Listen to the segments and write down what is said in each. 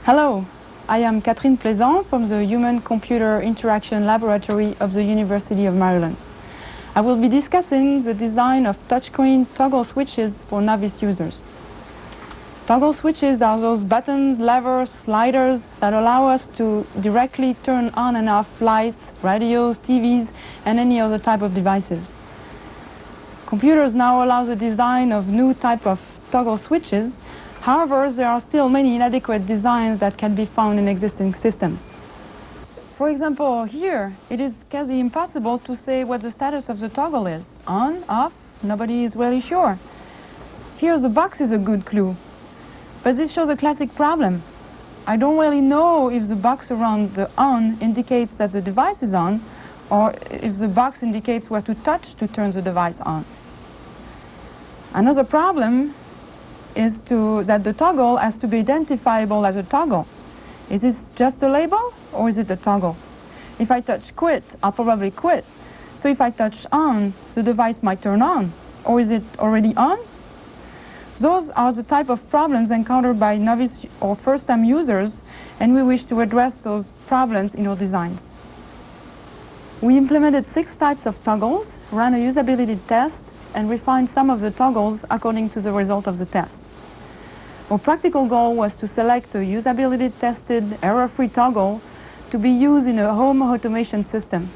Hello, I am Catherine Plaisant from the Human-Computer Interaction Laboratory of the University of Maryland. I will be discussing the design of touchscreen toggle switches for novice users. Toggle switches are those buttons, levers, sliders that allow us to directly turn on and off lights, radios, TVs, and any other type of devices. Computers now allow the design of new type of toggle switches. However, there are still many inadequate designs that can be found in existing systems. For example, here, it is quasi impossible to say what the status of the toggle is. On, off, nobody is really sure. Here, the box is a good clue. But this shows a classic problem. I don't really know if the box around the on indicates that the device is on, or if the box indicates where to touch to turn the device on. Another problem is that the toggle has to be identifiable as a toggle. Is this just a label, or is it a toggle? If I touch quit, I'll probably quit. So if I touch on, the device might turn on. Or is it already on? Those are the type of problems encountered by novice or first-time users, and we wish to address those problems in our designs. We implemented 6 types of toggles, ran a usability test, and refined some of the toggles according to the result of the test. Our practical goal was to select a usability-tested, error-free toggle to be used in a home automation system.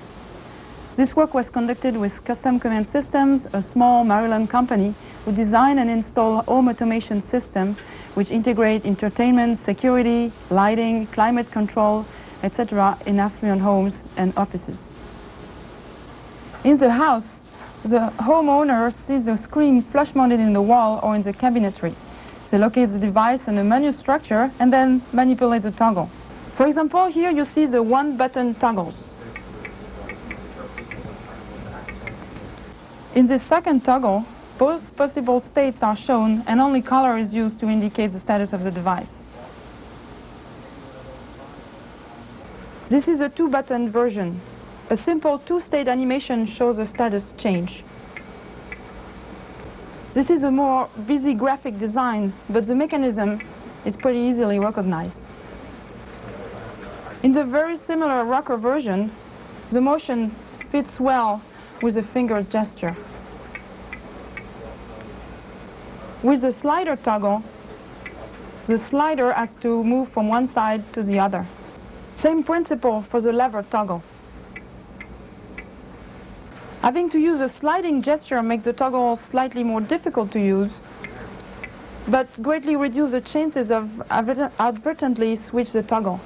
This work was conducted with Custom Command Systems, a small Maryland company who design and install home automation system which integrate entertainment, security, lighting, climate control, etc. in affluent homes and offices. In the house, the homeowner sees the screen flush-mounted in the wall or in the cabinetry. They locate the device in a menu structure and then manipulate the toggle. For example, here you see the one-button toggles. In this second toggle, both possible states are shown and only color is used to indicate the status of the device. This is a 2-button version. A simple 2-state animation shows a status change. This is a more busy graphic design, but the mechanism is pretty easily recognized. In the very similar rocker version, the motion fits well with the finger's gesture. With the slider toggle, the slider has to move from one side to the other. Same principle for the lever toggle. Having to use a sliding gesture makes the toggle slightly more difficult to use, but greatly reduce the chances of advertently switch the toggle.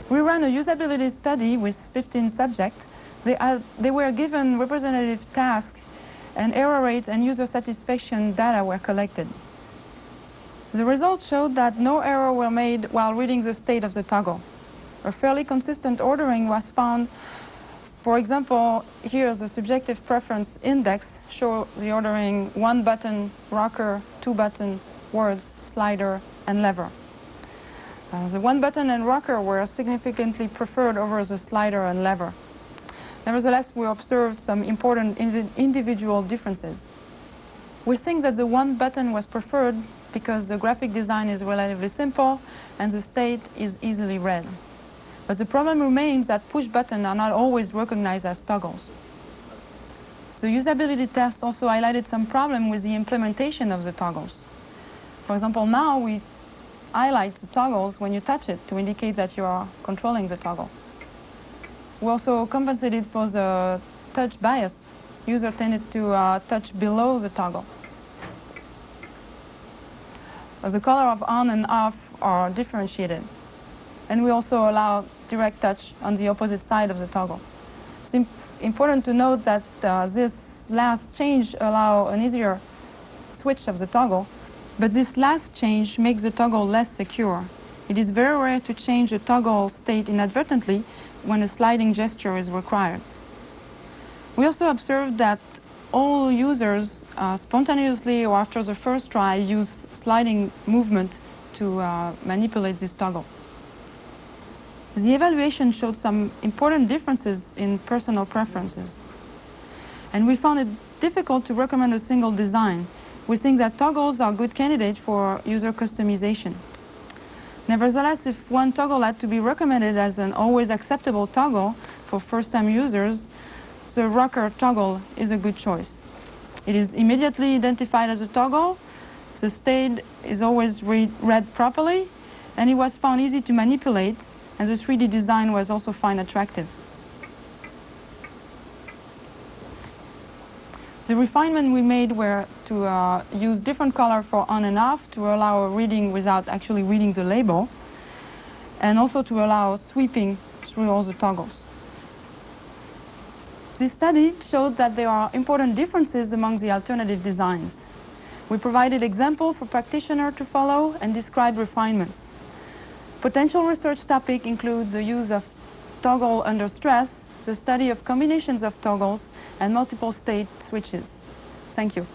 We ran a usability study with 15 subjects. They were given representative tasks, and error rate and user satisfaction data were collected. The results showed that no error were made while reading the state of the toggle. A fairly consistent ordering was found. For example, here the subjective preference index shows the ordering 1-button rocker, 2-button words, slider, and lever. The 1-button and rocker were significantly preferred over the slider and lever. Nevertheless, we observed some important individual differences. We think that the 1-button was preferred because the graphic design is relatively simple and the state is easily read. But the problem remains that push buttons are not always recognized as toggles. The usability test also highlighted some problem with the implementation of the toggles. For example, now we highlight the toggles when you touch it to indicate that you are controlling the toggle. We also compensated for the touch bias. User tended to touch below the toggle. The color of on and off are differentiated. And we also allow direct touch on the opposite side of the toggle. It's important to note that this last change allows an easier switch of the toggle, but this last change makes the toggle less secure. It is very rare to change the toggle state inadvertently when a sliding gesture is required. We also observed that all users spontaneously or after the first try use sliding movement to manipulate this toggle. The evaluation showed some important differences in personal preferences. And we found it difficult to recommend a single design. We think that toggles are good candidates for user customization. Nevertheless, if one toggle had to be recommended as an always acceptable toggle for first-time users, the rocker toggle is a good choice. It is immediately identified as a toggle, the state is always read properly, and it was found easy to manipulate, and the 3D design was also found attractive. The refinement we made were to use different color for on and off to allow reading without actually reading the label, and also to allow sweeping through all the toggles. This study showed that there are important differences among the alternative designs. We provided examples for practitioners to follow and describe refinements. Potential research topics include the use of toggle under stress, the study of combinations of toggles, and multiple state switches. Thank you.